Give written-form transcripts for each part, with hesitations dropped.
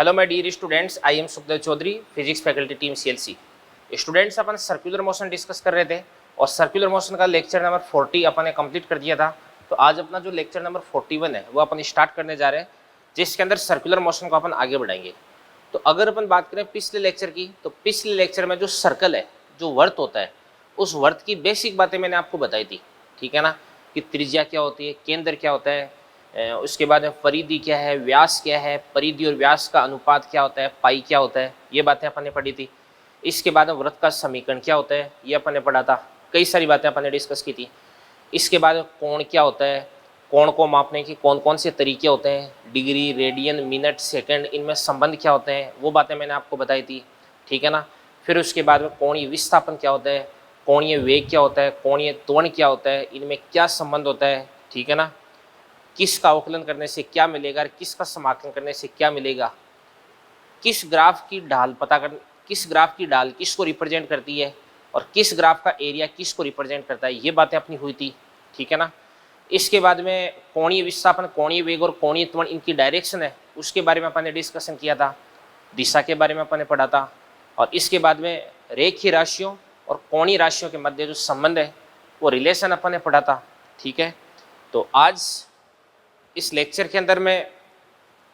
Hello my dear students, I am Sukhdev Chaudhary, physics faculty team CLC. Students, अपन circular motion discuss कर रहे थे और सर्कुलर मोशन का लेक्चर नंबर 40 अपन ने कंप्लीट कर दिया था। तो आज अपना जो लेक्चर नंबर 41 है वो अपन स्टार्ट करने जा रहे हैं, जिसके अंदर सर्कुलर मोशन को अपन आगे बढ़ाएंगे। तो अगर अपन बात करें पिछले लेक्चर की, तो पिछले लेक्चर में जो सर्कल है, जो वर्त होता है, उस वर्त की बेसिक बातें मैंने आपको बताई थी। ठीक है ना, कि त्रिज्या क्या होती है, केंद्र क्या होता है, उसके बाद में परिधि क्या है, व्यास क्या है, परिधि और व्यास का अनुपात क्या होता है, पाई क्या होता है, ये बातें अपन ने पढ़ी थी। इसके बाद में वृत्त का समीकरण क्या होता है, ये अपन ने पढ़ा था। कई सारी बातें अपन ने डिस्कस की थी। इसके बाद कोण क्या होता है, कोण को मापने के कौन कौन से तरीके होते हैं, डिग्री, रेडियन, मिनट, सेकंड, इनमें संबंध क्या होते हैं, वो बातें मैंने आपको बताई थी। ठीक है ना। फिर उसके बाद में कोणीय विस्थापन क्या होता है, कोणीय वेग क्या होता है, कोणीय त्वरण क्या होता है, इनमें क्या संबंध होता है। ठीक है ना। किसका अवकलन करने से क्या मिलेगा और किसका समाकलन करने से क्या मिलेगा, किस ग्राफ की ढाल पता कर, किस ग्राफ की ढाल किसको रिप्रेजेंट करती है और किस ग्राफ का एरिया किसको रिप्रेजेंट करता है, ये बातें अपनी हुई थी। ठीक है ना। इसके बाद में कोणीय विस्थापन, कोणीय वेग और कोणीय त्वरण, इनकी डायरेक्शन है, उसके बारे में अपन ने डिस्कशन किया था। दिशा के बारे में अपन ने पढ़ा था। और इसके बाद में रेखीय राशियों और कोणीय राशियों के मध्य जो संबंध है, वो रिलेशन अपन ने पढ़ा था। ठीक है। तो आज इस लेक्चर के अंदर में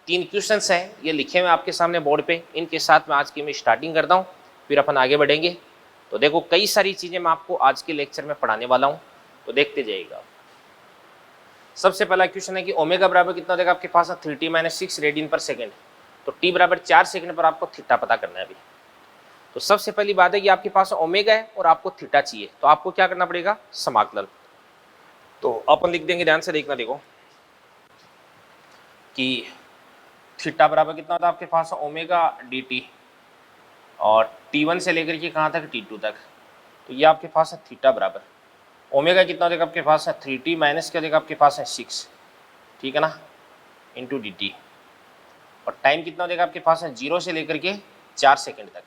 3 क्वेश्चंस हैं, ये लिखे हुए आपके सामने बोर्ड पे। इनके साथ में आज की मैं स्टार्टिंग करता हूँ, फिर अपन आगे बढ़ेंगे। तो देखो, कई सारी चीज़ें मैं आपको आज के लेक्चर में पढ़ाने वाला हूँ, तो देखते जाइएगा। सबसे पहला क्वेश्चन है कि ओमेगा बराबर कितना देगा आपके पास, 3t - 6 रेडियन पर सेकेंड। तो t बराबर 4 सेकंड पर आपको थीटा पता करना है अभी। तो सबसे पहली बात है कि आपके पास ओमेगा है और आपको थीटा चाहिए, तो आपको क्या करना पड़ेगा, समाकलन। तो अपन लिख देंगे, ध्यान से देखना। देखो कि थीटा बराबर कितना होता है आपके पास, ओमेगा dt, और t1 से लेकर के कहाँ तक, t2 तक। तो ये आपके पास है थीटा बराबर ओमेगा कितना देगा आपके पास है 3t माइनस क्या देगा आपके पास है 6। ठीक है ना, इंटू dt। और टाइम कितना देगा आपके पास है 0 से लेकर के 4 सेकंड तक।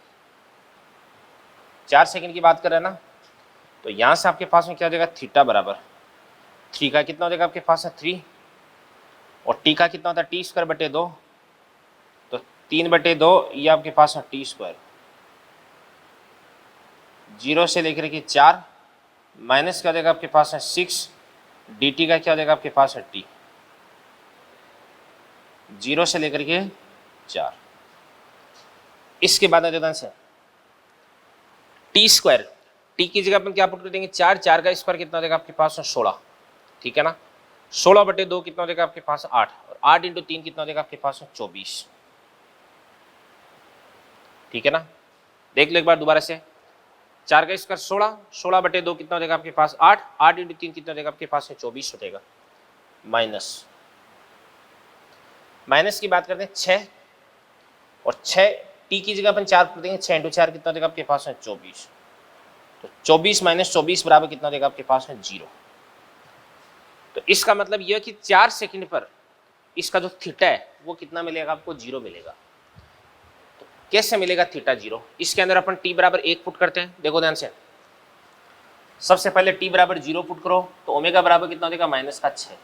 4 सेकंड की बात कर रहे हैं ना, तो यहाँ से आपके पास में क्या देगा, थीटा बराबर 3 का कितना देगा आपके पास है 3, और टी का कितना होता है t²/2, तो 3/2 ये आपके पास है t²। 0 से लेकर के 4 माइनस क्या देगा आपके पास है 6, dt का क्या देगा आपके पास है t। 0 से लेकर के 4। इसके बाद ध्यान से t², t की जगह अपन क्या पुट कर देंगे, 4, 4 का स्क्वायर कितना देगा आपके पास है 16। ठीक है ना। 16/2 कितना देगा आपके पास 8, और 8 × 3 कितना देगा आपके पास 24। ठीक है ना। देख लो एक बार दोबारा से, 4 का स्क्वायर 16, 16/2 कितना देगा आपके पास 8, 8 × 3 कितना देगा आपके पास 24 हो जाएगा। माइनस की बात करते हैं 6, और 6 टी की जगह अपन 4 कर देंगे, 6 × 4 कितना देगा आपके पास है 24। तो 24 - 24 बराबर कितना देगा आपके पास है 0। तो इसका मतलब यह कि 4 सेकंड पर इसका जो थीटा है वो कितना मिलेगा आपको, 0 मिलेगा। तो कैसे मिलेगा थीटा 0, इसके अंदर अपन t बराबर 1 पुट करते हैं। देखो ध्यान से, सबसे पहले t बराबर 0 पुट करो, तो ओमेगा बराबर कितना देगा -6।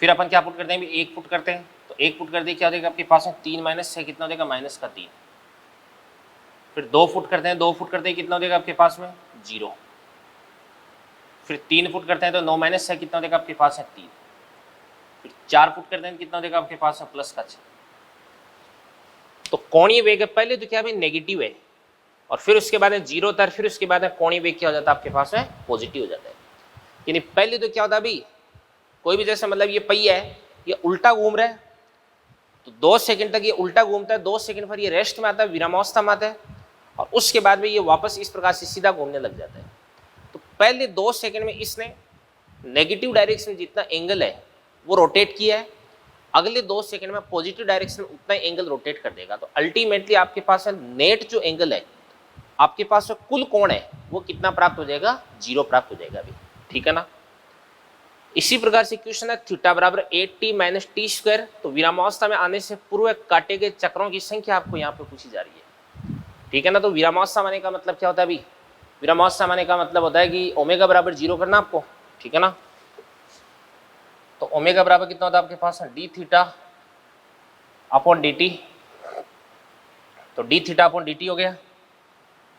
फिर अपन क्या पुट करते हैं, 1 पुट करते हैं, तो 1 पुट कर दिए क्या देगा आपके पास है 3 - 6 कितना देगा -3। फिर 2 फुट करते हैं, 2 फुट करते हैं कितना देगा आपके पास में 0। फिर 3 फुट करते हैं तो 9 - 6 कितना देगा आपके पास है 3। फिर 4 फुट करते हैं कितना देगा आपके पास है +6। तो कोणीय वेग है पहले तो क्या है नेगेटिव है, और फिर उसके बाद 0 होता है, फिर उसके बाद कोणीय वेग क्या हो जाता है आपके पास में पॉजिटिव हो जाता है। यानी पहले तो क्या होता है अभी, कोई भी जैसे मतलब ये पहिया है, ये उल्टा घूम रहा है, तो 2 सेकंड तक ये उल्टा घूमता है, 2 सेकंड पर ये रेस्ट में आता है, विरामावस्था में आता है, और उसके बाद में ये वापस इस प्रकार से सीधा घूमने लग जाता है। तो पहले 2 सेकंड में इसने नेगेटिव डायरेक्शन जितना एंगल है वो रोटेट किया है, अगले 2 सेकंड में पॉजिटिव डायरेक्शन उतना एंगल रोटेट कर देगा। तो अल्टीमेटली आपके पास नेट जो एंगल है, आपके पास जो कुल कोण है वो कितना प्राप्त हो जाएगा, 0 प्राप्त हो जाएगा अभी। ठीक है ना। इसी प्रकार से क्वेश्चन है थीटा बराबर 8t - t²। तो विरामावस्था में आने से पूर्व काटे गए चक्रों की संख्या आपको यहाँ पे पूछी जा रही है। ठीक है ना। तो विरामावस्था आने का मतलब क्या होता है, अभी विरामावस्था आने का मतलब होता है कि ओमेगा बराबर 0 करना आपको। ठीक है ना। तो ओमेगा बराबर कितना होता है आपके पास d theta upon d t, तो d theta upon d t हो गया।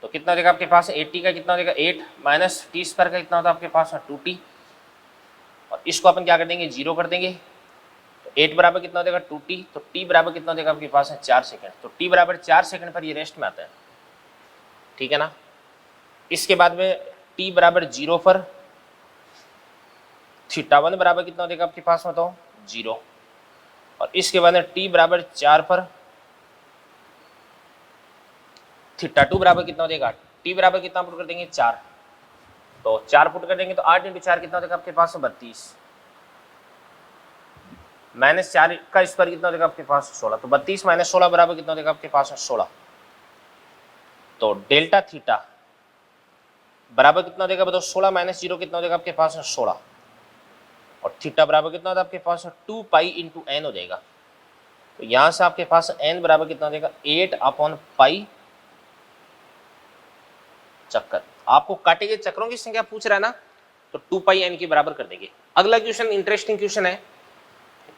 तो कितना हो जाएगा आपके पास, 80 का कितना हो जाएगा 8 माइनस टी स्क्वायर का कितना होता है आपके पास 2t, और इसको अपन क्या कर देंगे 0 कर देंगे। तो 8 बराबर कितना हो जाएगा 2t, तो t बराबर कितना हो जाएगा आपके पास है 4 सेकंड। तो t बराबर 4 सेकंड पर ये रेस्ट में आता है, ठीक है ना। इसके बाद में t बराबर 0 पर थीटा 1 बराबर कितना हो जाएगा आपके पास में, तो 0। और इसके बाद में t बराबर 4 पर थीटा 2 बराबर कितना हो जाएगा, t बराबर कितना पुट कर देंगे 4, तो 4 पुट कर देंगे तो 8 इंटू 4 कितना हो जाएगा आपके पास 32, माइनस 4 का स्क्वायर कितना हो जाएगा आपके पास 16, तो 32 माइनस 16 बराबर कितना हो जाएगा आपके पास 16। तो डेल्टा थीटा बराबर कितना हो जाएगा बताओ 16 माइनस 0 कितना हो जाएगा आपके पास 16, और थीटा बराबर कितना होता है आपके पास 2 पाई इंटू एन हो जाएगा। तो यहां से आपके पास एन बराबर कितना हो जाएगा 8 अपॉन पाई चक्कर। आपको काटे गए चक्रों की संख्या पूछ रहा है ना, तो 2 पाई एन के बराबर कर देंगे। अगला क्वेश्चन इंटरेस्टिंग क्वेश्चन है।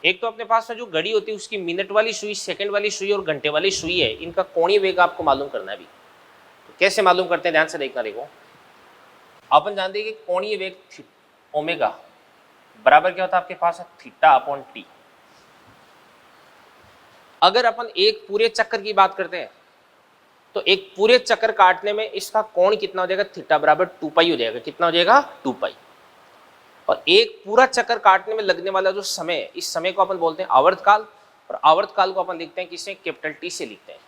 एक तो अपने पास में जो घड़ी होती है उसकी मिनट वाली सुई, सेकंड वाली सुई और घंटे वाली सुई है, इनका कोणीय वेग आपको मालूम करना है। अभी तो कैसे मालूम करते हैं, ध्यान से देखना। देखो अपन जानते हैं कि कोणीय वेग ओमेगा बराबर क्या होता है आपके पास थीटा अपॉन टी। अगर अपन एक पूरे चक्कर की बात करते हैं तो एक पूरे चक्कर काटने में इसका कोण कितना हो जाएगा, थीटा बराबर 2 पाई हो जाएगा। कितना हो जाएगा 2 पाई। और एक पूरा चक्कर काटने में लगने वाला जो समय है, इस समय को अपन बोलते हैं आवर्तकाल, और आवर्तकाल को अपन लिखते हैं किससे, कैपिटल टी से लिखते हैं।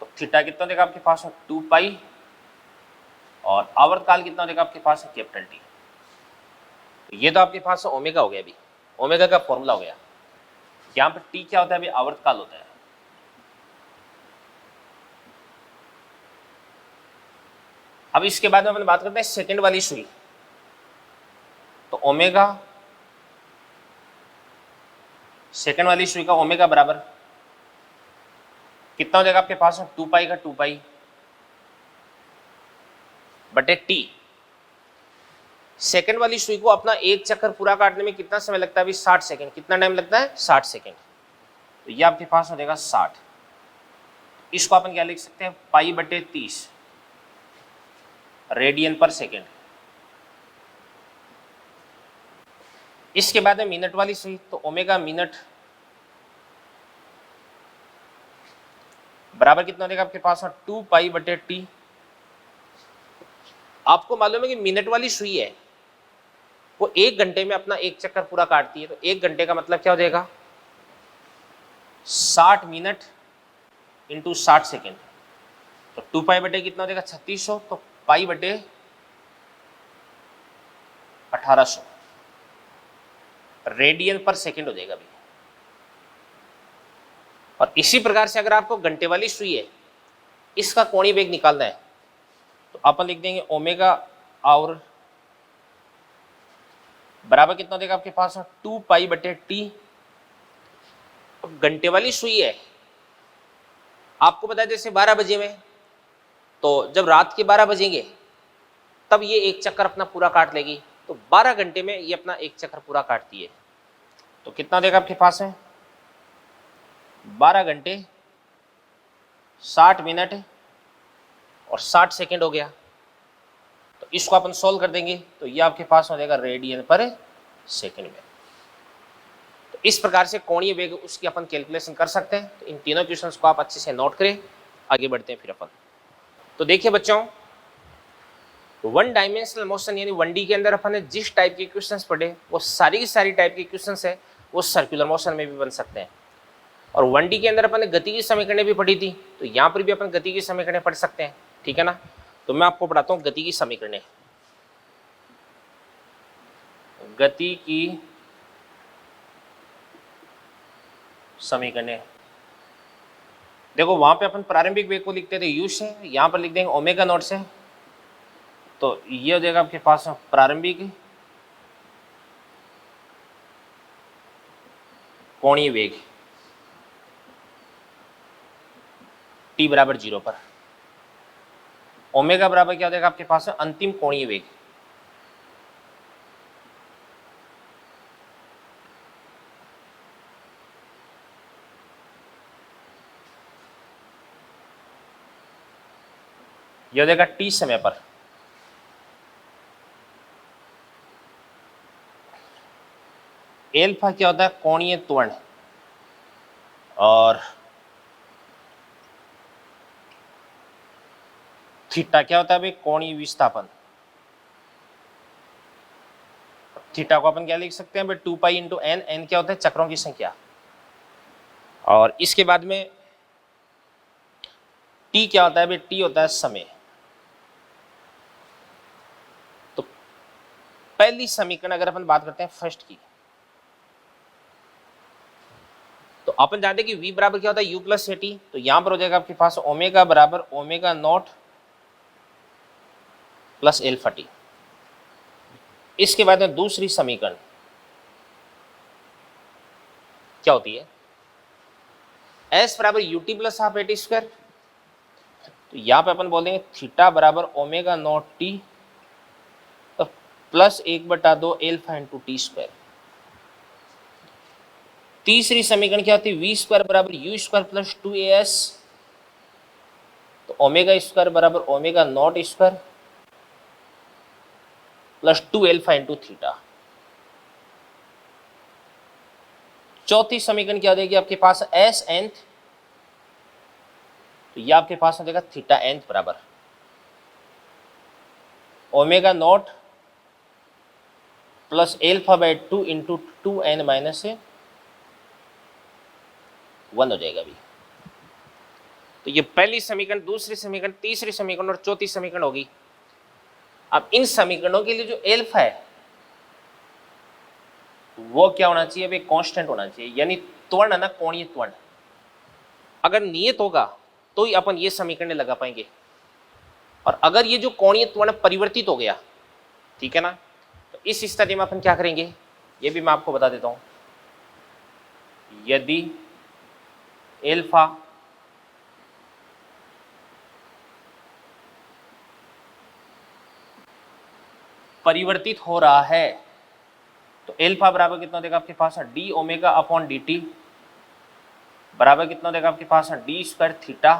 तो थीटा कितना देगा आपके पास 2 पाई, और आवर्तकाल कितना देगा आपके पास कैपिटल टी। तो ये तो आपके पास ओमेगा हो गया। अभी ओमेगा का फॉर्मूला हो गया। यहाँ पर टी क्या होता है, अभी आवर्तकाल होता है। अब इसके बाद में अपन बात करते हैं सेकंड वाली सुई। तो ओमेगा, सेकंड वाली सुई का ओमेगा बराबर कितना हो जाएगा आपके पास 2 पाई का 2 पाई बटे टी। सेकंड वाली सुई को अपना एक चक्कर पूरा काटने में कितना समय लगता है, अभी 60 सेकंड। कितना टाइम लगता है 60 सेकंड। तो ये आपके पास हो जाएगा 60। इसको अपन क्या लिख सकते हैं, पाई बटे 30 रेडियन पर सेकेंड। इसके बाद है मिनट वाली सुई। तो ओमेगा मिनट बराबर कितना देगा आपके पास 2 पाई बटे टी। आपको मालूम है कि मिनट वाली सुई है वो 1 घंटे में अपना एक चक्कर पूरा काटती है। तो 1 घंटे का मतलब क्या हो जाएगा 60 मिनट इंटू 60 सेकेंड। तो 2 पाई बटे कितना हो जाएगा 3600, तो पाई बटे 1800 रेडियन पर सेकेंड हो जाएगा अभी। और इसी प्रकार से अगर आपको घंटे वाली सुई है, इसका कोणीय वेग निकालना है, तो अपन लिख देंगे ओमेगा और बराबर कितना देगा आपके पास 2 पाई बटे टी। घंटे वाली सुई है, आपको पता है जैसे 12 बजे में, तो जब रात के 12 बजेंगे तब ये एक चक्कर अपना पूरा काट लेगी। तो 12 घंटे में ये अपना एक चक्कर पूरा काटती है। तो कितना देगा आपके पास है 12 घंटे 60 मिनट और 60 सेकेंड हो गया। तो इसको अपन सॉल्व कर देंगे तो ये आपके पास हो जाएगा रेडियन पर सेकेंड में। तो इस प्रकार से कोणीय वेग उसकी अपन कैलकुलेशन कर सकते हैं। तो इन तीनों क्वेश्चंस को आप अच्छे से नोट करें। आगे बढ़ते हैं फिर अपन। तो देखिए बच्चों, वन डायमेंशनल मोशन यानी 1D के अंदर अपन ने जिस टाइप के क्वेश्चंस पढ़े वो सारी की सारी टाइप के क्वेश्चंस है वो सर्कुलर मोशन में भी बन सकते हैं। और 1D के अंदर अपन ने गति की समीकरणें भी पढ़ी थी, तो यहाँ पर भी अपन गति की समीकरणें पढ़ सकते हैं, ठीक है ना। तो मैं आपको पढ़ाता हूँ गति की समीकरणें। गति की समीकरणें देखो, वहां पे अपन प्रारंभिक वेग को लिखते थे यू से, यहाँ पर लिख देंगे ओमेगा नॉट से। तो ये हो जाएगा आपके पास प्रारंभिक कोणीय वेग t बराबर 0 पर। ओमेगा बराबर क्या हो जाएगा आपके पास अंतिम कोणीय वेग। ये हो जाएगा टी समय पर। एल्फा क्या होता है, कोणीय त्वरण, और थीटा क्या होता है भाई, कोणीय विस्थापन। थीटा को अपन क्या लिख सकते हैं भाई, 2 पाई इंटू एन, एन क्या होता है, चक्रों की संख्या। और इसके बाद में टी क्या होता है भाई, टी होता है समय। तो पहली समीकरण अगर अपन बात करते हैं फर्स्ट की, तो अपन जानते हैं कि v बराबर क्या होता है, u प्लस टी। तो यहां पर हो जाएगा आपके पास ओमेगा बराबर omega naught plus alpha T. इसके बाद में दूसरी समीकरण क्या होती है, s बराबर U T plus half A T square. तो यहां पे अपन बोलेंगे थीटा बराबर omega naught T plus 1/2 alpha into T square. तीसरी समीकरण क्या होती है, वी स्क्वायर बराबर यू स्क्वायर प्लस 2as, तो ओमेगा स्क्वायर बराबर omega naught square plus 2 alpha into theta. चौथी समीकरण क्या हो जाएगी आपके पास, एस एंथ, तो ये आपके पास हो जाएगा थीटा एंथ बराबर omega naught plus alpha by 2 into 2n minus 1 हो जाएगा भी। तो ये पहली समीकरण, दूसरी समीकरण, तीसरी समीकरण और चौथी समीकरण होगी। अब इन समीकरणों के लिए जो एल्फा है वो क्या होना चाहिए भाई, कांस्टेंट होना चाहिए, यानी त्वरण है ना, कोणीय त्वरण। अगर नियत होगा तो ही अपन ये समीकरण लगा पाएंगे, और अगर ये जो कोणीय त्वरण परिवर्तित हो गया, ठीक है ना, तो इस स्थिति में अपन क्या करेंगे, ये भी मैं आपको बता देता हूं। यदि एल्फा परिवर्तित हो रहा है तो एल्फा बराबर कितना देगा आपके पास, d omega upon d t बराबर कितना देगा आपके पास, d square theta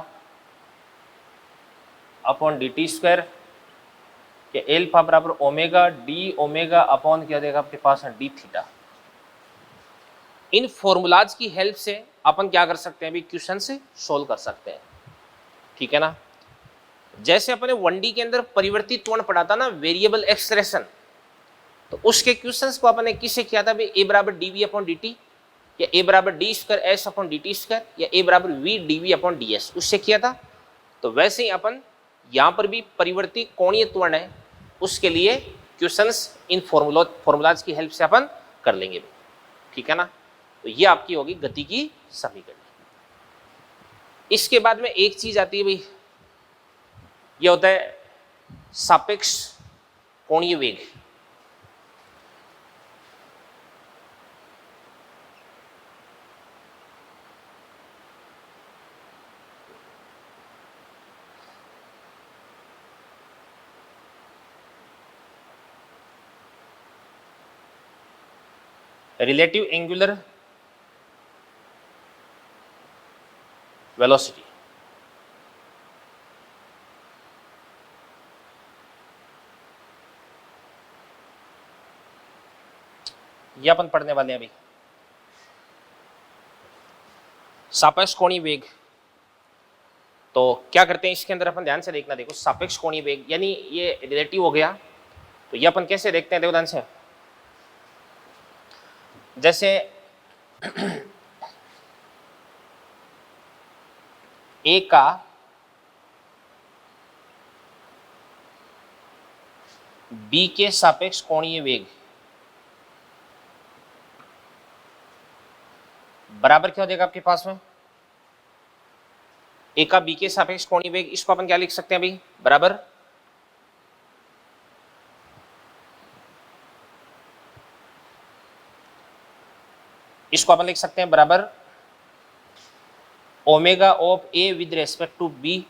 upon d t square, कि एल्फा बराबर ओमेगा डी ओमेगा अपॉन क्या देगा आपके पास, डी थीटा। इन फॉर्मूलाज की हेल्प से अपन क्या कर सकते हैं, अभी क्वेश्चन से सोल्व कर सकते हैं, ठीक है ना। जैसे अपने 1D के अंदर परिवर्तित त्वरण पढ़ा था ना, वेरिएबल एक्सप्रेशन, तो उसके क्वेश्चंस को अपने किससे किया था भाई, ए बराबर d v upon d t, या ए बराबर d square s upon d t square, या ए बराबर v d v upon d s, उससे किया था। तो वैसे ही अपन यहाँ पर भी परिवर्तित कोणीय त्वरण है, उसके लिए क्वेश्चंस इन फॉर्मूलाज की हेल्प से अपन कर लेंगे, ठीक है ना। तो ये आपकी होगी गति की समीकरण। इसके बाद में एक चीज आती है भाई, ये होता है सापेक्ष कोणीय वेग। रिलेटिव एंगुलर वेलोसिटी, ये अपन पढ़ने वाले हैं अभी। सापेक्ष कोणीय वेग, तो क्या करते हैं इसके अंदर अपन, ध्यान से देखना, देखो सापेक्ष कोणीय वेग यानी ये रिलेटिव हो गया, तो ये अपन कैसे देखते हैं, देखो ध्यान से। जैसे ए का बी के सापेक्ष कोणीय वेग बराबर क्या हो जाएगा आपके पास में, ए का बी के सापेक्ष कोणीय वेग, इसको अपन क्या लिख सकते हैं अभी, बराबर इसको अपन लिख सकते हैं बराबर omega of a with respect to b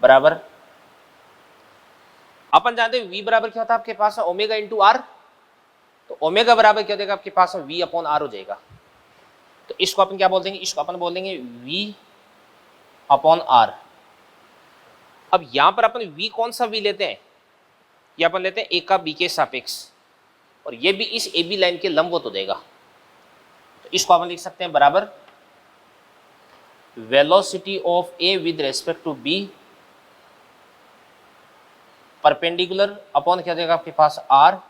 बराबर, अपन जानते हैं वी बराबर क्या होता है आपके पास, ओमेगा इंटू आर, तो ओमेगा बराबर क्या हो जाएगा आपके पास, वी अपॉन आर हो जाएगा। तो इसको अपन क्या बोल देंगे, इसको अपन बोल देंगे वी अपॉन आर। अब यहां पर अपन v कौन सा v लेते हैं, ये अपन लेते हैं a का b के सापेक्ष, और ये भी इस ए बी लाइन के लंबवत हो जाएगा। तो इसको अपन लिख सकते हैं बराबर velocity of a with respect to b perpendicular upon क्या देगा आपके पास आर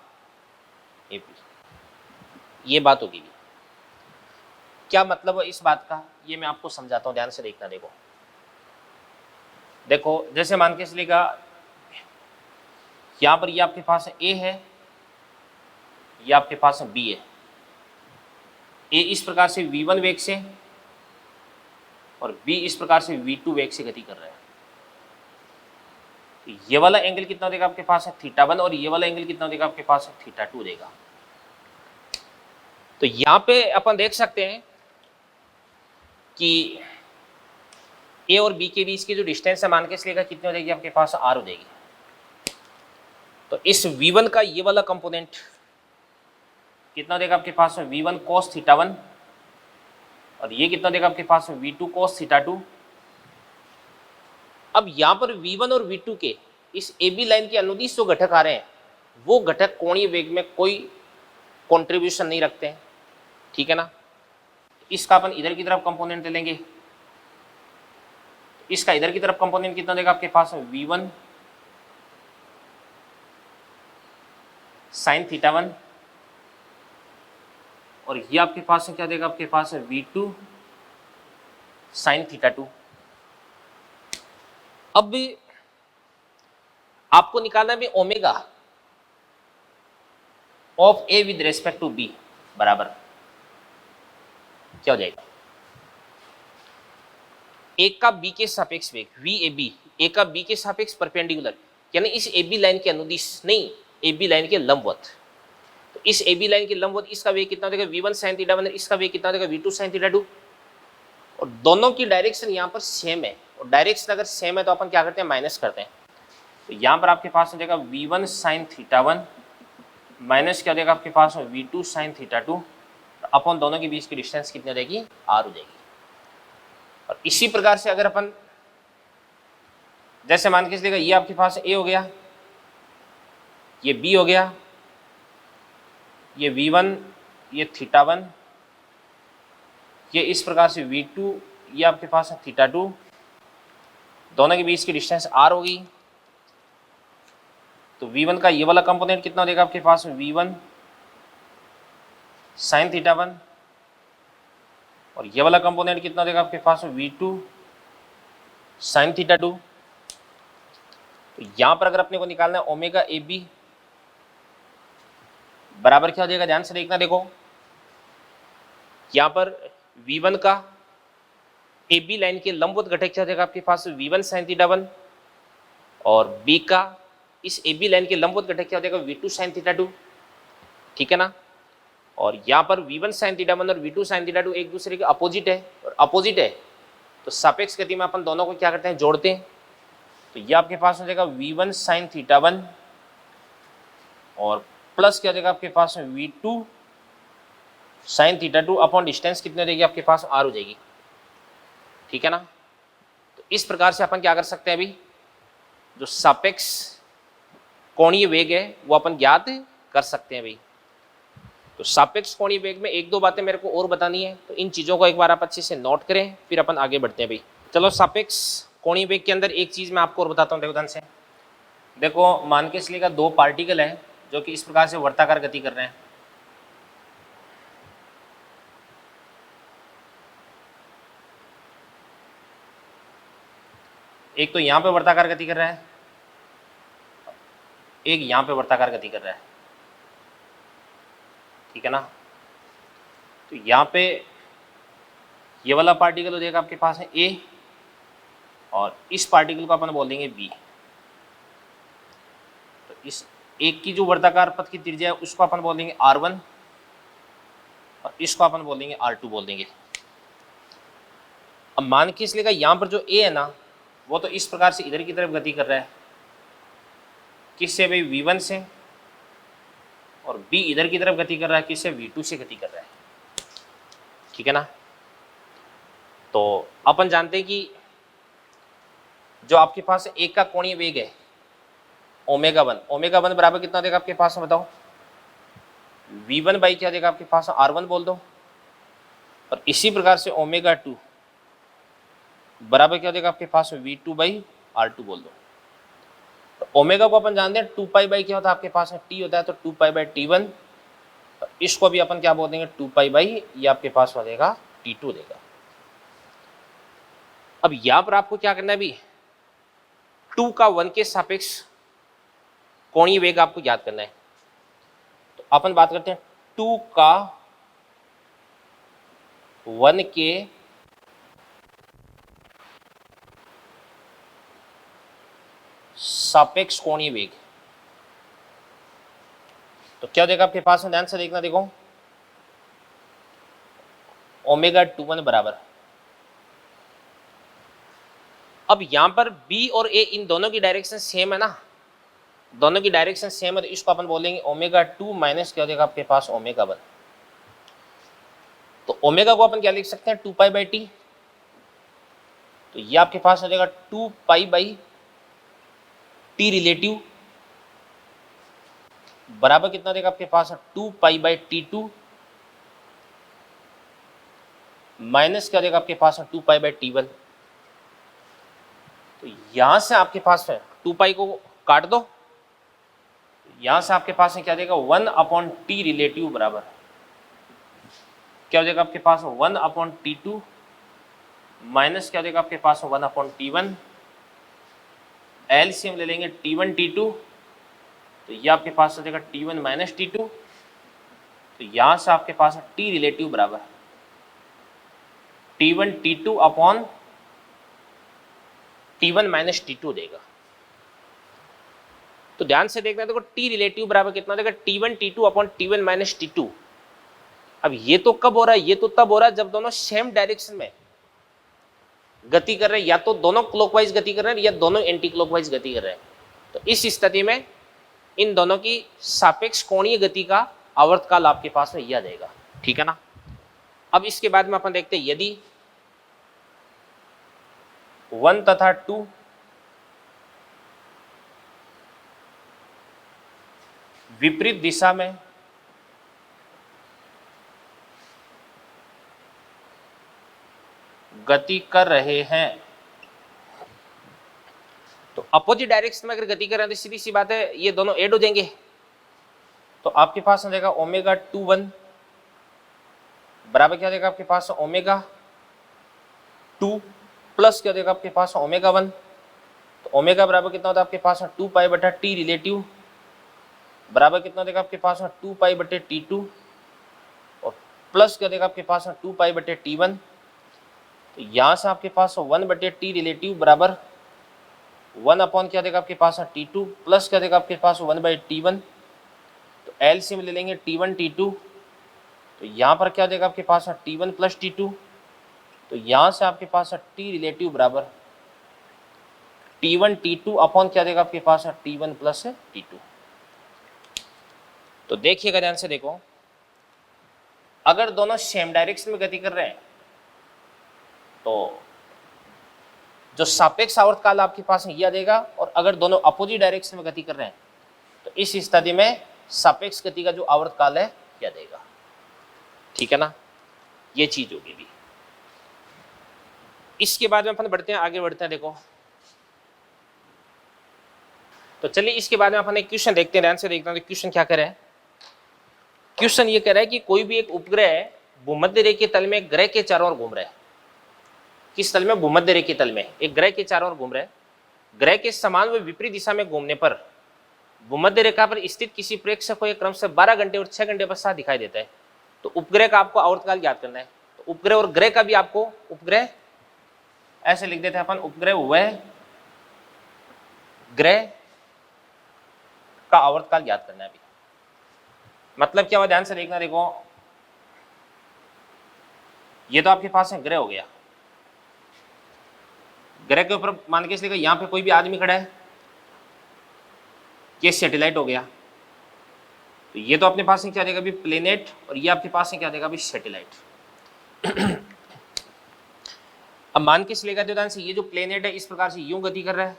ए बी। ये बात होगी। क्या मतलब है इस बात का, ये मैं आपको समझाता हूं, ध्यान से देखना। देखो जैसे मान के चलेगा यहां पर ये आपके पास ए है, ये आपके पास बी है। ए इस प्रकार से v1 वेग से और b इस प्रकार से v2 वेग से गति कर रहा है। तो ये वाला एंगल कितना देगा आपके पास है θ1, और ये वाला एंगल कितना देगा आपके पास है θ2 देगा। तो यहां पे अपन देख सकते हैं कि a और b के बीच की जो डिस्टेंस है मान के चलेगा कितनी हो जाएगी आपके पास r हो जाएगी। तो इस v1 का ये वाला कंपोनेंट कितना देगा आपके पास में v1 cos θ1, और ये कितना देगा आपके पास में v2 cos θ2। अब यहां पर v1 और v2 के इस AB लाइन के अनुदिश जो घटक आ रहे हैं वो घटक कोणीय वेग में कोई कंट्रीब्यूशन नहीं रखते हैं, ठीक है ना। इसका अपन इधर की तरफ कंपोनेंट ले लेंगे। इसका इधर की तरफ कंपोनेंट कितना देगा आपके पास में v1 sin θ1, और ये आपके पास में क्या देगा आपके पास है v2 sin θ2। अब आपको निकालना है omega of a with respect to b बराबर क्या हो जाएगा, ए का बी के सापेक्ष वेग वी ए बी, ए का बी के सापेक्ष परपेंडिकुलर, यानी इस ए बी लाइन के अनुदिश नहीं, ए बी लाइन के लंबवत। तो इस ए बी लाइन के लंबवत इसका वेग कितना देगा v1 sin θ1, इसका वेग कितना देगा v2 sin θ2, और दोनों की डायरेक्शन यहाँ पर सेम है, और डायरेक्शन अगर सेम है तो अपन क्या करते हैं माइनस करते हैं। तो यहाँ पर आपके पास हो जाएगा v1 sin θ1 माइनस क्या देगा आपके पास v2 sin θ2, अपन दोनों के बीच की डिस्टेंस कितनी हो जाएगी r हो जाएगी। और इसी प्रकार से अगर अपन जैसे मान के चलेगा ये आपके पास a हो गया, ये b हो गया, ये v1, ये θ1, ये इस प्रकार से v2, ये आपके पास है θ2, दोनों के बीच की डिस्टेंस r होगी। तो v1 का ये वाला कंपोनेंट कितना देगा आपके पास v1 sin θ1, और ये वाला कंपोनेंट कितना देगा आपके पास v2 sin θ2। तो यहां पर अगर अपने को निकालना है ओमेगा ए बी बराबर क्या हो जाएगा, ध्यान से देखना। देखो यहां पर v1 का ए बी लाइन के लंबवत घटक क्या हो जाएगा आपके पास v1 sin θ1, और b का इस ए बी लाइन के लंबवत घटक क्या हो जाएगा v2 sin θ2, ठीक है ना। और यहाँ पर v1 sin θ1 और v2 sin θ2 एक दूसरे के अपोजिट है, और अपोजिट है तो सापेक्ष गति में अपन दोनों को क्या करते हैं जोड़ते हैं। तो ये आपके पास हो जाएगा v1 sin θ1 और प्लस क्या हो जाएगा आपके पास v2 sin θ2 अपॉन डिस्टेंस कितनी हो जाएगी आपके पास r हो जाएगी, ठीक है ना। तो इस प्रकार से अपन क्या कर सकते हैं, अभी जो सापेक्ष कोणीय वेग है वो अपन ज्ञात कर सकते हैं भाई। तो सापेक्ष कोणीय वेग में एक दो बातें मेरे को और बतानी है, तो इन चीज़ों को एक बार आप अच्छे से नोट करें, फिर अपन आगे बढ़ते हैं भाई। चलो सापेक्ष कोणीय वेग के अंदर एक चीज़ मैं आपको और बताता हूँ, देखो ध्यान से। देखो मान के चलिएगा दो पार्टिकल हैं जो कि इस प्रकार से वर्ताकार गति कर रहे हैं। एक तो यहाँ पे वर्ताकार गति कर रहा है, एक यहाँ पे वर्ताकार गति कर रहा है, ठीक है ना। तो यहाँ पे ये वाला पार्टिकल हो जाएगा आपके पास है A, और इस पार्टिकल को अपन बोल देंगे B। तो इस एक की जो वर्ताकार पथ की त्रिज्या है उसको अपन बोल देंगे R1, और इसको अपन बोल देंगे R2 बोल देंगे। अब मान के इसलिए यहाँ पर जो A है ना वो तो इस प्रकार से इधर की तरफ गति कर रहा है, किससे भाई V1 से, और B इधर की तरफ गति कर रहा है किससे V2 से गति कर रहा है, ठीक है ना। तो अपन जानते हैं कि जो आपके पास एक का कोणीय वेग है ओमेगा वन बराबर कितना देगा आपके पास में बताओ, v1 बाई क्या देगा आपके पास r1 बोल दो, और इसी प्रकार से ओमेगा 2 बराबर क्या देगा आपके पास v2 बाई r2 बोल दो। तो ओमेगा को अपन जानते हैं 2 पाई बाई क्या होता है आपके पास में t होता है, तो 2 पाई बाई t1, तो इसको भी अपन क्या बोल देंगे 2 पाई बाई ये आपके पास हो देगा t2 देगा। अब यहां पर आपको क्या करना है अभी 2 का 1 के सापेक्ष कोणीय वेग आपको याद करना है। तो अपन बात करते हैं 2 का 1 के सापेक्ष कोणीय वेग, तो क्या देगा आपके पास में, ध्यान से देखना, देखो ओमेगा 21 बराबर, अब यहां पर b और a इन दोनों की डायरेक्शन सेम है ना, दोनों की डायरेक्शन सेम है, तो इसको अपन बोलेंगे ओमेगा 2 माइनस क्या देगा आपके पास ओमेगा 1। तो ओमेगा को अपन क्या लिख सकते हैं 2 पाई बाई टी, तो ये आपके पास हो जाएगा 2 पाई बाई टी रिलेटिव बराबर कितना देगा आपके पास 2 पाई बाई t2 माइनस क्या देगा आपके पास 2 पाई बाई t1। तो यहां से आपके पास है 2 पाई को काट दो, यहां से आपके पास है क्या देगा 1 अपॉन टी रिलेटिव बराबर क्या हो जाएगा आपके पास 1 अपॉन t2 माइनस क्या देगा आपके पास 1 अपॉन t1, एलसीएम ले लेंगे t1 t2, तो ये आपके पास हो जाएगा t1 माइनस t2, तो यहां से आपके पास t रिलेटिव बराबर t1 t2 upon t1 minus t2 देगा। तो ध्यान से देखना, देखो t रिलेटिव बराबर कितना देगा t1 t2 upon t1 minus t2। अब ये तो कब हो रहा है, ये तो तब हो रहा है जब दोनों सेम डायरेक्शन में गति कर रहे हैं, या तो दोनों क्लॉकवाइज गति कर रहे हैं या दोनों एंटी क्लॉकवाइज गति कर रहे हैं। तो इस स्थिति में इन दोनों की सापेक्ष कोणीय गति का आवर्तकाल आपके पास में यह देगा, ठीक है ना। अब इसके बाद में अपन देखते हैं यदि 1 तथा 2 विपरीत दिशा में गति कर रहे हैं, तो अपोजिट डायरेक्शन में अगर गति कर रहे हैं तो सीधी सी बात है ये दोनों ऐड हो जाएंगे। तो आपके पास देगा ओमेगा 21 बराबर क्या देगा आपके पास ओमेगा 2 प्लस क्या देगा आपके पास ओमेगा 1। तो ओमेगा बराबर कितना होता है आपके पास 2 पाई बटा टी रिलेटिव बराबर कितना देगा आपके पास 2 पाई बटे t2 और प्लस क्या देगा आपके पास 2 पाई बटे t1। तो यहाँ से आपके पास 1 बटे टी रिलेटिव बराबर 1 अपॉन क्या देगा आपके पास t2 प्लस क्या देगा आपके पास 1 बाई t1। तो एलसीएम ले लेंगे t1 t2, तो यहाँ पर क्या देगा आपके पास t1 प्लस t2। तो यहाँ से आपके पास t रिलेटिव बराबर t1 t2 अपॉन क्या देगा आपके पास t1 प्लस t2। तो देखिएगा ध्यान से देखो, अगर दोनों सेम डायरेक्शन में गति कर रहे हैं तो जो सापेक्ष आवर्तकाल आपके पास यह देगा, और अगर दोनों अपोजिट डायरेक्शन में गति कर रहे हैं तो इस स्थिति में सापेक्ष गति का जो आवर्तकाल है यह देगा, ठीक है ना। ये चीज होगी भी। इसके बाद में अपन बढ़ते हैं, आगे बढ़ते हैं। देखो तो चलिए इसके बाद में अपन एक क्वेश्चन देखते हैं, ध्यान से देखते हैं क्वेश्चन क्या करे। क्वेश्चन ये कह रहा है कि कोई भी एक उपग्रह भूमध्य रेखीय तल में ग्रह के चारों ओर घूम रहा है। किस तल में? भूमध्य रेखीय तल में एक ग्रह के चारों ओर घूम रहा है। ग्रह के समान व विपरीत दिशा में घूमने पर भूमध्य रेखा पर स्थित किसी प्रेक्षक को एक क्रम से 12 घंटे और 6 घंटे पश्चात दिखाई देता है। तो उपग्रह का आपको आवर्तकाल ज्ञात करना है। तो उपग्रह और ग्रह का भी आपको, उपग्रह ऐसे लिख देते हैं अपन, उपग्रह वह ग्रह का आवर्तकाल ज्ञात करना है। अभी मतलब क्या हुआ, ध्यान से देखना। देखो ये तो आपके पास है ग्रह हो गया, ग्रह के ऊपर मान के इसलिए यहां पे कोई भी आदमी खड़ा है, ये सैटेलाइट हो गया। तो ये तो अपने पास ही क्या देगा अभी प्लेनेट, और ये आपके पास ही क्या देगा अभी सैटेलाइट। अब मान के चलेगा ध्यान से, ये जो प्लेनेट है इस प्रकार से यूं गति कर रहा है,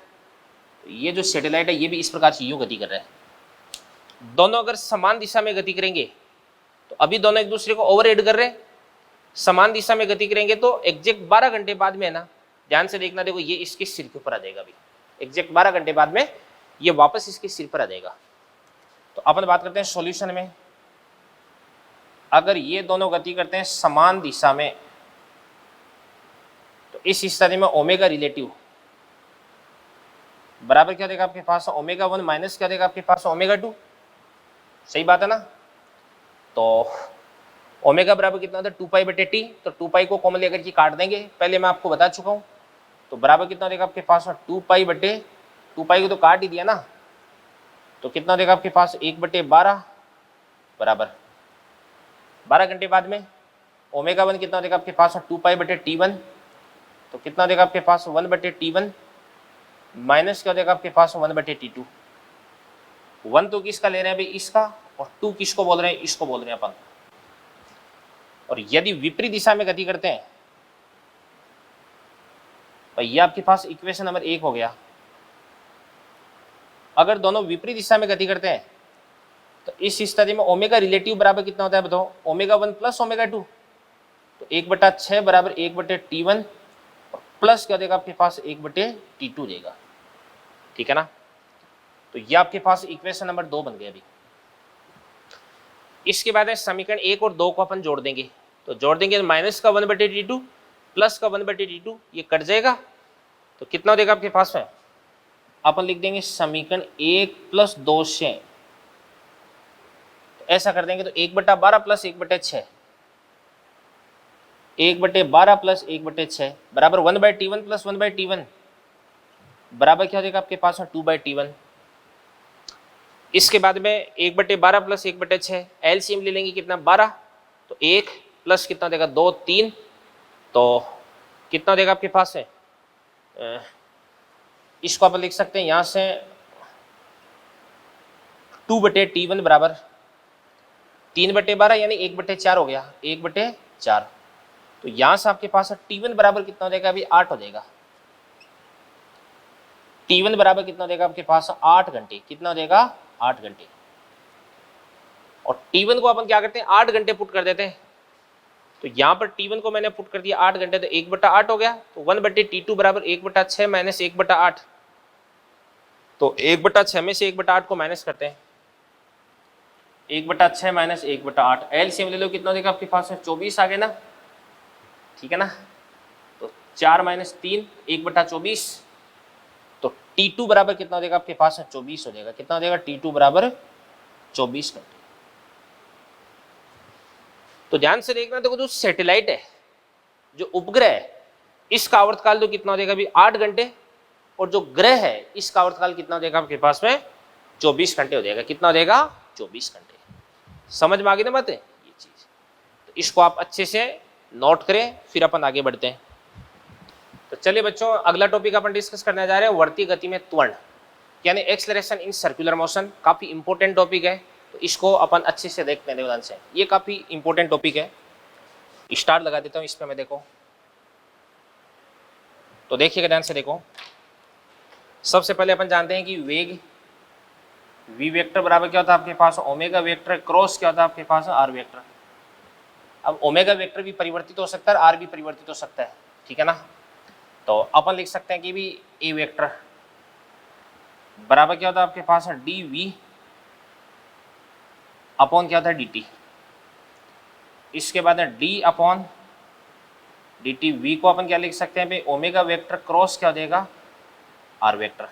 तो ये जो सैटेलाइट है ये भी इस प्रकार से यूं गति कर रहा है। दोनों अगर समान दिशा में गति करेंगे तो अभी दोनों एक दूसरे को ओवरहेड कर रहे हैं, समान दिशा में गति करेंगे तो एग्जैक्ट 12 घंटे बाद में है ना, ध्यान से देखना, देखो ये इसके सिर के ऊपर आ जाएगा। अभी एग्जैक्ट 12 घंटे बाद में ये वापस इसके सिर पर आ जाएगा। तो अपन बात करते हैं सॉल्यूशन में। अगर ये दोनों गति करते हैं समान दिशा में तो इस स्थिति में ओमेगा रिलेटिव बराबर क्या देगा आपके पास, ओमेगा 1 माइनस क्या देगा आपके पास, ओमेगा 2। सही बात है ना। तो ओमेगा बराबर कितना होता है 2 पाई बटे टी, तो 2 पाई को कॉमन लेकर के काट देंगे, पहले मैं आपको बता चुका हूं। तो बराबर कितना देगा आपके पास 2 पाई बटे, 2 पाई को तो काट ही दिया ना, तो कितना देगा आपके पास 1/12 बराबर 12 घंटे बाद में ओमेगा 1 कितना देगा आपके पास 2 पाई बटे T1, तो कितना देगा आपके पास 1/T1 माइनस क्या देगा आपके पास 1/T2। 1 तो किसका ले रहे हैं भाई, इसका, और 2 किसको बोल रहे हैं, इसको बोल रहे हैं अपन। और यदि विपरीत दिशा में गति करते हैं तो ये आपके पास इक्वेशन नंबर 1 हो गया। अगर दोनों विपरीत दिशा में गति करते हैं तो इस स्थिति में ओमेगा रिलेटिव बराबर कितना होता है बताओ, ओमेगा 1 प्लस ओमेगा 2, तो 1/6 बराबर 1/T1 प्लस क्या देगा आपके पास 1/T2 देगा। ठीक है ना। तो ये आपके पास इक्वेशन नंबर 2 बन गया। अभी इसके बाद समीकरण 1 और 2 को अपन जोड़ देंगे, तो जोड़ देंगे माइनस का 1/T2 प्लस का 1/T2, ये कट जाएगा, तो कितना देगा आपके पास में, अपन लिख देंगे समीकरण 1 प्लस 2 से, तो ऐसा कर देंगे तो 1/12 प्लस 1/6, 1/12 प्लस 1/6 बराबर 1/T1 प्लस 1/T1 बराबर क्या देगा आपके पास 2/T1। इसके बाद में 1/12 प्लस 1/6 एलसीएम ले लेंगे कितना 12, तो 1 प्लस कितना देगा 2 3, तो कितना देगा आपके पास है, इसको आप लिख सकते हैं यहाँ से 2/T1 बराबर 3/12 यानी 1/4 हो गया, 1/4। तो यहां से आपके पास T1 बराबर कितना हो जाएगा, अभी 8 हो जाएगा। T1 बराबर कितना हो जाएगा आपके पास 8 घंटे, कितना हो जाएगा 8 घंटे। और T1 को अपन क्या करते हैं 8 घंटे पुट कर देते हैं, तो यहां पर T1 को मैंने पुट कर दिया 8 घंटे, तो 1/8 हो गया, तो 1/T2 बराबर 1/6 माइनस 1/8, तो 1/6 में से 1/8 को माइनस करते हैं, 1/6 माइनस 1/8 एलसीएम ले लो कितना देगा आपके पास 24 आ गया ना। ठीक है ना। तो 4 माइनस 3 1/24, तो T2 बराबर कितना देगा आपके पास 24 हो जाएगा, कितना देगा T2 बराबर 24 घंटे। तो ध्यान से देखना, देखो जो सैटेलाइट है, जो उपग्रह है, इसका आवर्तकाल तो कितना हो जाएगा अभी 8 घंटे, और जो ग्रह है इसका आवर्तकाल कितना हो जाएगा आपके पास में 24 घंटे हो जाएगा, कितना हो जाएगा 24 घंटे। समझ में आ गई ना बात है ये चीज। तो इसको आप अच्छे से नोट करें, फिर अपन आगे बढ़ते हैं। तो चलिए बच्चों, अगला टॉपिक अपन डिस्कस करने जा रहे हैं वर्ती गति में त्वरण, यानी एक्सेलरेशन इन सर्कुलर मोशन। काफी इंपॉर्टेंट टॉपिक है, तो इसको अपन अच्छे से देखते हैं ध्यान से। ये काफी इंपॉर्टेंट टॉपिक है। स्टार लगा देता हूँ इस पे मैं, देखो तो देखिएगा ध्यान से देखो। सबसे पहले अपन जानते हैं कि वेग v वेक्टर बराबर क्या होता है आपके पास ओमेगा वेक्टर क्रॉस क्या होता है आपके पास आर वेक्टर। अब ओमेगा वेक्टर भी परिवर्तित हो सकता है, आर भी परिवर्तित हो सकता है। ठीक है ना। तो अपन लिख सकते हैं कि भी ए वेक्टर बराबर क्या होता है आपके पास डी वी अपॉन क्या होता है डी टी। इसके बाद d upon d t, v को अपन क्या लिख सकते हैं भाई ओमेगा वेक्टर क्रॉस क्या हो जाएगा आर वेक्टर।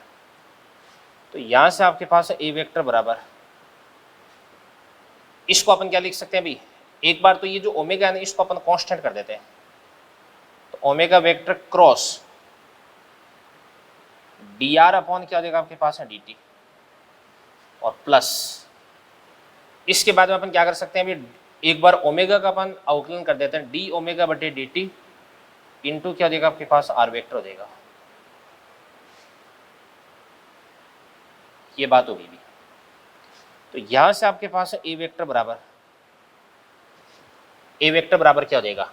तो यहां से आपके पास ए वेक्टर बराबर, इसको अपन क्या लिख सकते हैं भाई, एक बार तो ये जो ओमेगा है ना इसको अपन कांस्टेंट कर देते हैं, तो omega vector cross D R upon क्या हो जाएगा आपके पास है डी टी, और प्लस इसके बाद में अपन क्या कर सकते हैं अभी, एक बार ओमेगा का अपन अवकलन कर देते हैं, डी ओमेगा बटे डी टी इंटू क्या हो जाएगा आपके पास आर वेक्टर हो जाएगा। ये बात होगी भी। तो यहां से आपके पास ए वेक्टर बराबर क्या हो जाएगा,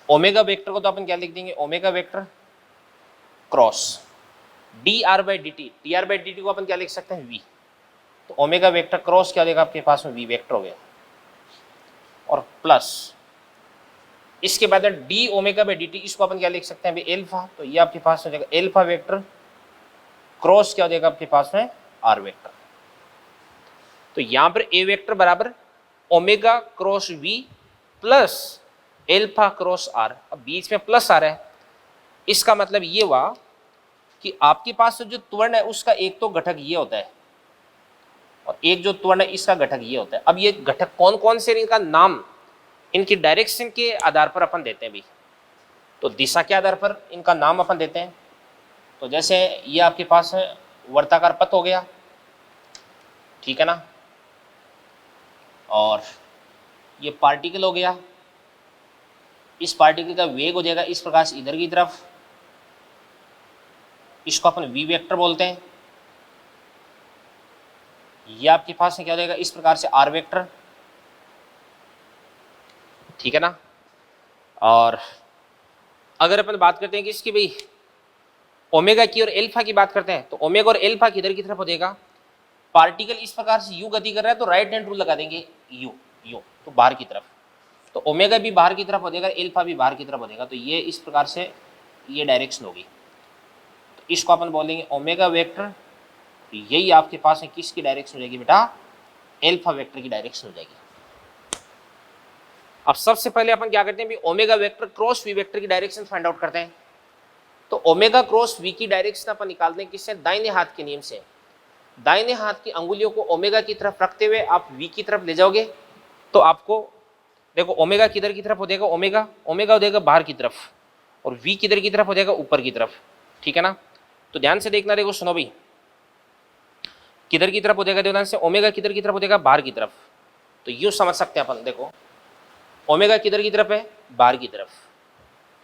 ओमेगा वेक्टर को तो अपन क्या लिख देंगे, omega vector cross D R by D T, D R by D T को अपन क्या लिख सकते हैं, वी। तो ओमेगा वेक्टर क्रॉस क्या देगा आपके पास में, वी वेक्टर हो गया, और प्लस इसके बाद D omega by D T, इसको अपन क्या लिख सकते हैं अभी, एल्फा। तो ये आपके पास हो जाएगा एल्फा वेक्टर क्रॉस क्या हो जाएगा आपके पास में, आर वेक्टर। तो यहां पर ए वेक्टर बराबर omega cross v plus alpha cross r. अब बीच में प्लस आ रहा है, इसका मतलब ये हुआ कि आपके पास जो त्वरण है उसका एक तो घटक ये होता है और एक जो त्वरण है इसका घटक ये होता है। अब ये घटक कौन कौन से, इनका नाम इनकी डायरेक्शन के आधार पर अपन देते हैं भी। तो दिशा के आधार पर इनका नाम अपन देते हैं। तो जैसे ये आपके पास है वर्ताकार पथ हो गया, ठीक है ना, और ये पार्टिकल हो गया, इस पार्टिकल का वेग हो जाएगा इस प्रकार से इधर की तरफ, इसको अपन वी वेक्टर बोलते हैं। ये आपके पास में क्या हो जाएगा इस प्रकार से आर वेक्टर, ठीक है ना। और अगर अपन बात करते हैं कि इसकी भाई ओमेगा की और एल्फा की बात करते हैं, तो ओमेगा और एल्फा किधर की तरफ हो जाएगा, पार्टिकल इस प्रकार से यू गति कर रहा है तो राइट हैंड रूल लगा देंगे, यू यू तो बाहर की तरफ, तो ओमेगा भी बाहर की तरफ हो जाएगा, एल्फा भी बाहर की तरफ हो जाएगा। तो ये इस प्रकार से ये डायरेक्शन होगी। तो इसको अपन बोलेंगे ओमेगा वेक्टर, यही आपके पास है किसकी डायरेक्शन हो जाएगी बेटा, एल्फा वेक्टर की डायरेक्शन हो जाएगी। अब सबसे पहले अपन क्या करते हैं, omega vector cross v vector की डायरेक्शन फाइंड आउट करते हैं। तो ओमेगा क्रॉस वी की डायरेक्शन अपन निकालते हैं किससे, दाहिने हाथ के नियम से। दाहिने हाथ की अंगुलियों को ओमेगा की तरफ रखते हुए आप वी की तरफ ले जाओगे तो आपको देखो ओमेगा किधर की तरफ हो जाएगा, ओमेगा ओमेगा हो जाएगा बाहर की तरफ, और वी किधर की तरफ हो जाएगा, ऊपर की तरफ, ठीक है ना। तो ध्यान से देखना, देखो सुनो भाई, किधर की तरफ हो जाएगा, ध्यान से, ओमेगा किधर की तरफ हो जाएगा, बाहर की तरफ। तो यूँ समझ सकते हैं अपन, देखो ओमेगा किधर की तरफ है, बाहर की तरफ,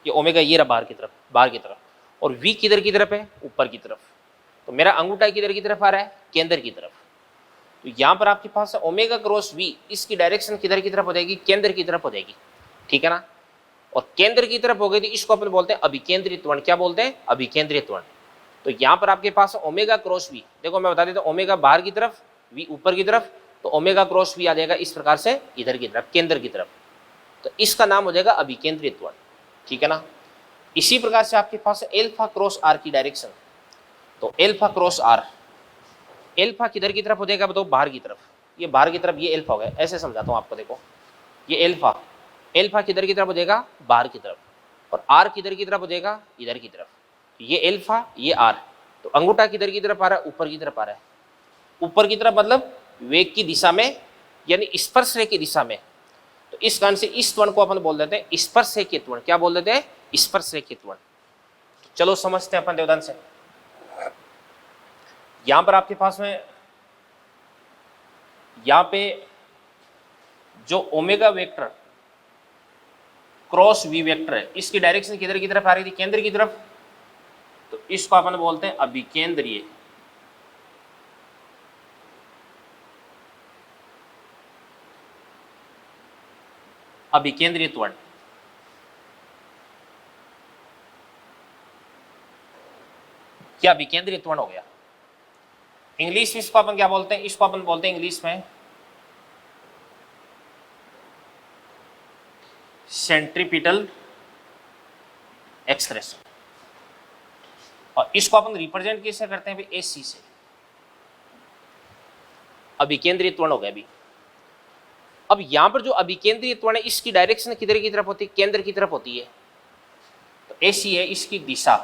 ये ओमेगा ये रहा बाहर की तरफ, बाहर की तरफ, और वी किधर की तरफ है, ऊपर की तरफ। तो मेरा अंगूठा किधर की तरफ आ रहा है, केंद्र की तरफ। तो यहाँ पर आपके पास ओमेगा क्रॉस वी, इसकी डायरेक्शन किधर की तरफ हो जाएगी, केंद्र की तरफ हो जाएगी, ठीक है ना। और केंद्र की तरफ हो गई तो इसको अपन बोलते हैं अभिकेंद्रित त्वरण। क्या बोलते हैं, अभिकेंद्रित त्वरण। तो यहाँ पर आपके पास ओमेगा क्रॉस वी, देखो मैं बता देता हूँ, ओमेगा बाहर की तरफ, वी ऊपर की तरफ, तो ओमेगा क्रॉस वी आ जाएगा इस प्रकार से इधर की तरफ, केंद्र की तरफ। तो इसका नाम हो जाएगा अभिकेंद्रित त्वरण, ठीक है ना। इसी प्रकार से आपके पास एल्फा क्रॉस आर की डायरेक्शन। तो एल्फा क्रॉस आर, एल्फा किधर की तरफ हो जाएगा बताओ, बाहर की तरफ, ये बाहर की तरफ, ये एल्फा हो गया। ऐसे समझाता हूँ आपको, देखो ये एल्फा, एल्फा किधर की तरफ हो जाएगा, बाहर की तरफ, और आर किधर की तरफ हो जाएगा, इधर की तरफ। ये एल्फा, ये आर। तो अंगूठा किधर की तरफ आ रहा है, ऊपर की तरफ आ रहा है। ऊपर की तरफ मतलब वेग की दिशा में, यानी स्पर्श रेखा की दिशा में। तो इस कारण से इस त्वरण को अपन बोल देते हैं स्पर्श रेखा त्वरण। क्या बोल देते हैं, स्पर्श रेखा त्वरण। चलो समझते हैं अपन देवदान से। यहां पर आपके पास में यहां पे जो omega vector cross v vector है, इसकी डायरेक्शन किधर की तरफ आ रही थी, केंद्र की तरफ। तो इसको अपन बोलते हैं अभिकेंद्रीय, अभिकेंद्रीय त्वरण। क्या अभिकेंद्रीय त्वरण हो गया। इंग्लिश में इसको अपन क्या बोलते हैं, इसको अपन बोलते हैं इंग्लिश में सेंट्रीपिटल एक्सप्रेशन। और इसको अपन रिप्रेजेंट कैसे करते हैं, एसी से। अभिकेंद्रीय त्वरण हो गया अभी। अब यहां पर जो अभिकेंद्रीय त्वरण है, इसकी डायरेक्शन किधर की तरफ होती है, केंद्र की तरफ होती है। तो एसी है इसकी दिशा।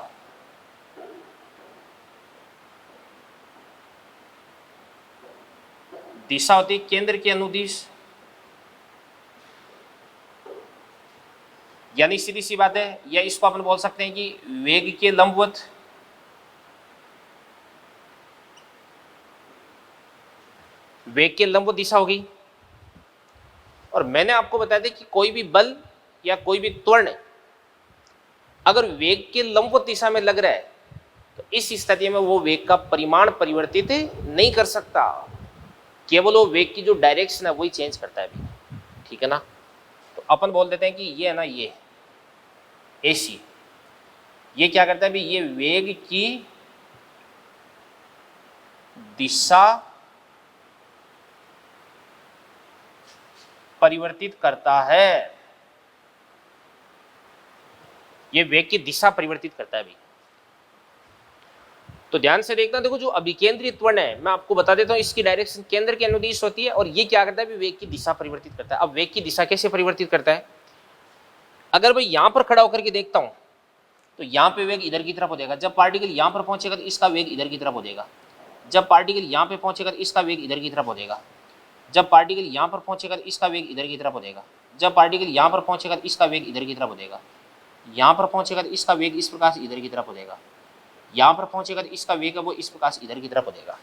दिशा होती है केंद्र के अनुदिश, यानी सीधी सी बात है, या इसको अपन बोल सकते हैं कि वेग के लंबवत। वेग के लंबवत दिशा होगी। और मैंने आपको बताया था कि कोई भी बल या कोई भी त्वरण अगर वेग के लंबवत दिशा में लग रहा है तो इस स्थिति में वो वेग का परिमाण परिवर्तित नहीं कर सकता, केवल वो वेग की जो डायरेक्शन है वही चेंज करता है अभी, ठीक है ना। तो अपन बोल देते हैं कि ये है ना, ये AC। ये क्या करता है भाई, ये वेग की दिशा परिवर्तित करता है, ये वेग की दिशा परिवर्तित करता है भाई। तो ध्यान से देखना, देखो जो अभिकेंद्रिय त्वरण है, मैं आपको बता देता हूं, इसकी डायरेक्शन केंद्र के अनुदिश होती है, और ये क्या करता है, वेग की दिशा परिवर्तित करता है। अब वेग की दिशा कैसे परिवर्तित करता है, अगर भाई यहां पर खड़ा होकर के देखता हूं तो यहां पे वेग इधर की तरफ हो जाएगा, जब पार्टिकल यहां पर पहुंचेगा तो इसका वेग इधर की तरफ हो जाएगा, जब पार्टिकल यहां पे पहुंचेगा तो इसका वेग इधर की तरफ हो जाएगा, जब पार्टिकल यहां पर पहुंचेगा तो इसका वेग इधर की तरफ हो जाएगा, जब पार्टिकल यहां पर पहुंचेगा तो इसका वेग इधर की तरफ हो जाएगा, यहां पर पहुंचेगा तो इसका वेग इस प्रकार से इधर की तरफ हो जाएगा, यहां पर पहुंचेगा तो इसका वेग है वो इस प्रकार से इधर की तरफ हो जाएगा।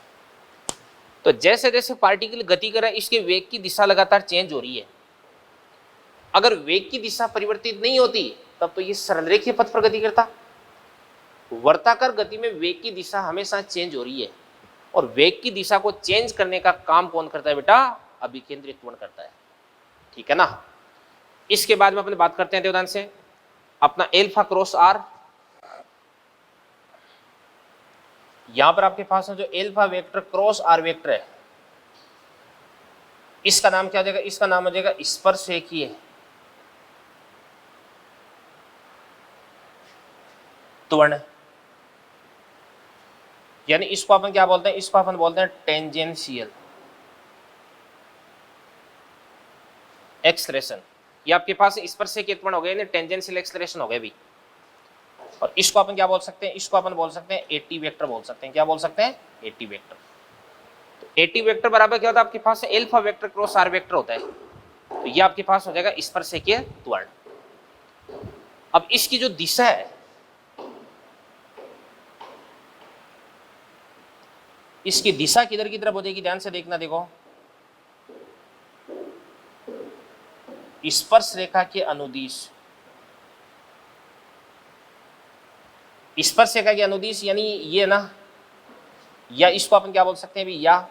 तो जैसे जैसे पार्टिकल गति कर रहा है, इसके वेग की दिशा लगातार चेंज हो रही है। अगर वेग की दिशा परिवर्तित नहीं होती तब तो ये सरल रेखीय पथ पर गति करता। वर्ताकार गति में वेग की दिशा हमेशा चेंज हो रही है, और वेग की दिशा को चेंज करने का काम कौन करता है बेटा, अभिकेंद्रित त्वरण करता है। ठीक है ना। इसके बाद में अपने बात करते हैं ध्यान से, अपना एल्फा क्रॉस आर, यहां पर आपके पास जो alpha vector cross are vector है, इसका नाम क्या हो जाएगा, इसका नाम हो जाएगा स्पर्शरेखीय त्वरण। यानी इसको अपन क्या बोलते हैं, इसको अपन बोलते हैं टेंजेंशियल एक्सलेरेशन। ये आपके पास स्पर्शरेखीय त्वरण हो गया, यानी टेंजेंशियल एक्सलेरेशन हो गया भी। और इसको अपन क्या बोल सकते हैं, इसको अपन बोल सकते हैं एटी वेक्टर बोल सकते हैं। क्या बोल सकते हैं, एटी वेक्टर। तो एटी वेक्टर बराबर क्या होता है, आपके पास alpha vector cross are vector होता है। तो ये आपके पास हो जाएगा स्पर्शरेखीय त्वरण। अब इसकी जो दिशा है, इसकी दिशा किधर की तरफ हो जाएगी, ध्यान से देखना, देखो स्पर्श रेखा के अनुदिश, स्पर्श रेखा के अनुदिश यानी ये ना, या इसको अपन क्या बोल सकते हैं अभी, या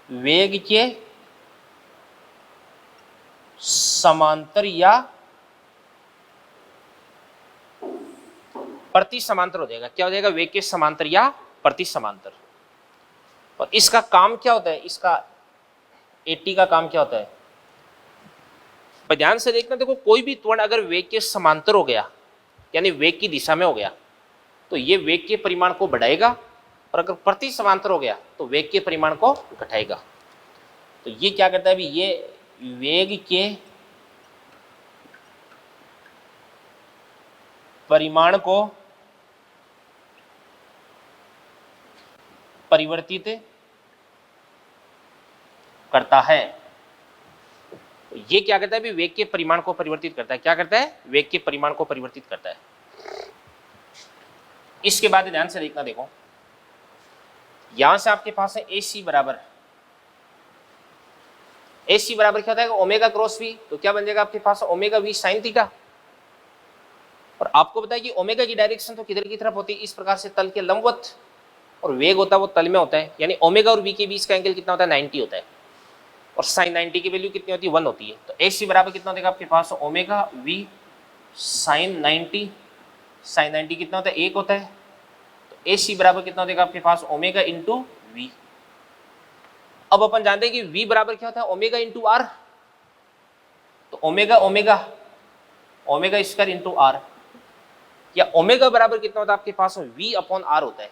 वेग के समांतर या प्रति समांतर हो जाएगा। क्या हो जाएगा, वेग के समांतर या प्रति समांतर। और इसका काम क्या होता है, इसका एटी का काम क्या होता है, पर ध्यान से देखना, देखो कोई भी त्वरण अगर वेग के समांतर हो गया, यानी वेग की दिशा में हो गया, तो ये वेग के परिमाण को बढ़ाएगा, और अगर प्रति समांतर हो गया तो वेग के परिमाण को घटाएगा। तो ये क्या करता है अभी, ये वेग के परिमाण को परिवर्तित करता है। तो ये क्या करता है अभी, वेग के परिमाण को परिवर्तित करता है। क्या करता है, वेग के परिमाण को परिवर्तित करता है। इसके बाद ध्यान से देखना, देखो यहां से आपके पास है AC बराबर, AC बराबर क्या होता है, ओमेगा क्रॉस V। तो क्या बन जाएगा आपके पास, ओमेगा V साइन थीटा। और आपको बताया कि ओमेगा की डायरेक्शन तो किधर की तरफ होती है, इस प्रकार से तल के लंबवत, और वेग होता है वो तल में होता है, यानी ओमेगा और V के बीच का एंगल कितना होता है, 90 होता है। और साइन 90 की वैल्यू कितनी होती है, 1 होती है। तो AC बराबर कितना देगा आपके पास, ओमेगा V साइन 90, साइन 90 कितना होता है, 1 होता है। तो AC बराबर कितना देगा आपके पास, ओमेगा इंटू V। अब अपन जानते हैं कि V बराबर क्या होता है, ओमेगा इंटू R। तो omega omega omega square into R, या ओमेगा बराबर कितना होता है आपके पास, V अपॉन R होता है।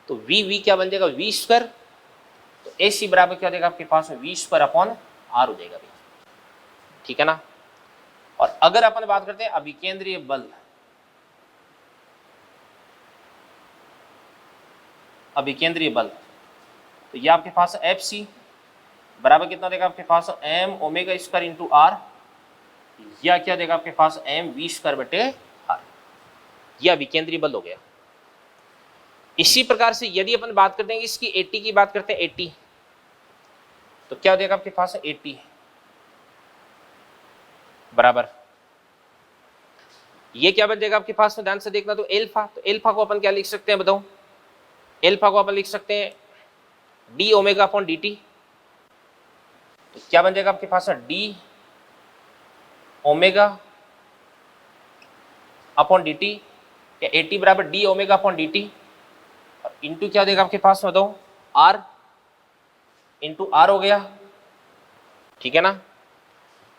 तो V क्या बन जाएगा, V स्क्वायर। तो AC बराबर क्या देगा आपके पास, V स्क्वायर अपॉन R हो जाएगा भी। ठीक है ना। और अगर अपन बात करते हैं अभिकेंद्रीय बल, अभिकेंद्रीय बल, तो ये आपके पास FC बराबर कितना देगा आपके पास, M omega square into R, या क्या देगा आपके पास, M V स्क्वायर बटे R। यह अभिकेंद्रीय बल हो गया। इसी प्रकार से यदि अपन बात करते हैं इसकी AT की बात करते हैं, AT, तो क्या देगा आपके पास, AT बराबर, ये क्या बन जाएगा आपके पास में, ध्यान से देखना, तो एल्फा। तो एल्फा को अपन क्या लिख सकते हैं बताओ, एल्फा को अपन लिख सकते हैं D ओमेगा अपॉन DT। तो क्या बन जाएगा आपके पास d omega upon d t, या ए टी बराबर d omega upon d t, और इंटू क्या देगा आपके पास में बताओ आर, इंटू आर हो गया, ठीक है ना।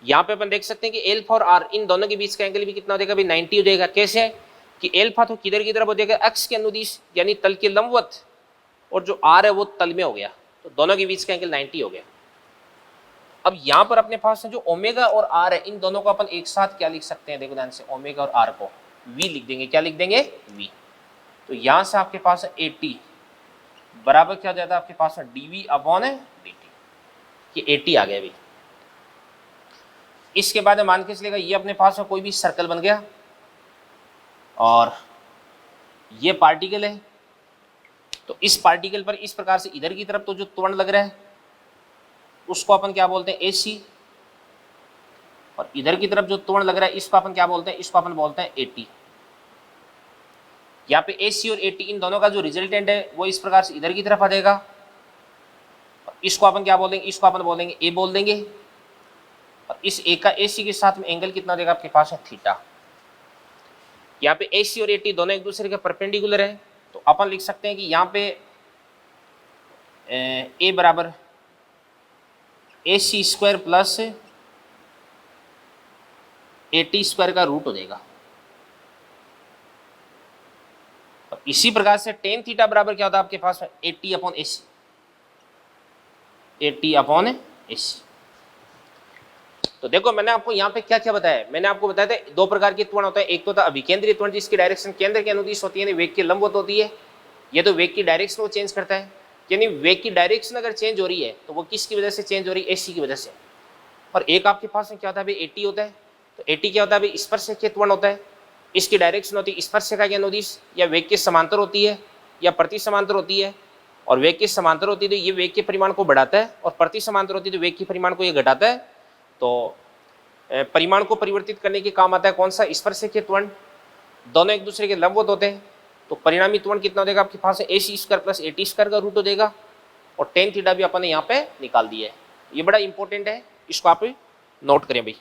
यहाँ पे अपन देख सकते हैं कि एल्फा और आर इन दोनों के बीच का एंगल भी कितना हो जाएगा भाई 90 हो जाएगा। कैसे कि एल्फा तो किधर की तरफ हो जाएगा एक्स के अनुदिश यानी तल के लंबवत, और जो आर है वो तल में हो गया, तो दोनों के बीच का एंगल 90 हो गया। अब यहाँ पर अपने पास जो ओमेगा और आर है इन दोनों को अपन एक साथ क्या लिख सकते हैं, देखो ध्यान से, ओमेगा और आर को वी लिख देंगे। क्या लिख देंगे? वी। तो यहाँ से आपके पास ए टी बराबर क्या हो जाता है आपके पास d v upon d t, ये ए टी आ गया भाई। इसके बाद मान के चलेगा ये अपने पास में कोई भी सर्कल बन गया और ये पार्टिकल है, तो इस पार्टिकल पर इस प्रकार से इधर की तरफ तो जो त्वरण लग रहा है उसको अपन क्या बोलते हैं AC, और इधर की तरफ जो त्वरण लग रहा है इसको अपन क्या बोलते हैं, इसको अपन बोलते हैं AT। यहाँ पे AC और AT इन दोनों का जो रिजल्टेंट है वो इस प्रकार से इधर की तरफ आ जाएगा, इसको अपन क्या बोल देंगे, इसको अपन बोल देंगे A बोल देंगे, और इस A का AC के साथ में एंगल कितना देगा आपके पास है थीटा। यहाँ पे AC और AT दोनों एक दूसरे के परपेंडिकुलर है, तो अपन लिख सकते हैं कि यहाँ पे A बराबर AC square plus AT square का रूट हो जाएगा। और इसी प्रकार से टेन थीटा बराबर क्या होता है आपके पास में AT upon AC, AT upon AC। तो देखो मैंने आपको यहाँ पे क्या क्या बताया, मैंने आपको बताया था दो प्रकार के त्वरण होता है, एक तो था अभिकेंद्रीय त्वरण जिसकी डायरेक्शन केंद्र के अनुदिश होती है, वेग के लंबवत होती है। ये तो वेग की डायरेक्शन को चेंज करता है, यानी वेग की डायरेक्शन अगर चेंज हो रही है तो वो किसकी वजह से चेंज हो रही है, AC की वजह से। और एक आपके पास में क्या होता है भाई AT होता है, तो AT क्या होता है भाई स्पर्शरेखीय त्वरण होता है, इसकी डायरेक्शन होती है स्पर्शरेखा के अनुदिश या वेग के समांतर होती है या प्रति समांतर होती है। और वेग के समांतर होती है तो ये वेग के परिमाण को बढ़ाता है, और प्रति समांतर होती है तो वेग के परिमाण को ये घटाता है। तो परिमाण को परिवर्तित करने के काम आता है कौन सा, स्पर्शरेखीय त्वरण। दोनों एक दूसरे के लंबवत होते हैं, तो परिणामी त्वरण कितना हो जाएगा आपके पास है AC square plus AT square का रूट हो जाएगा, और टेन थीटा भी अपन ने यहाँ पे निकाल दिया है। ये बड़ा इंपॉर्टेंट है, इसको आप नोट करें भाई।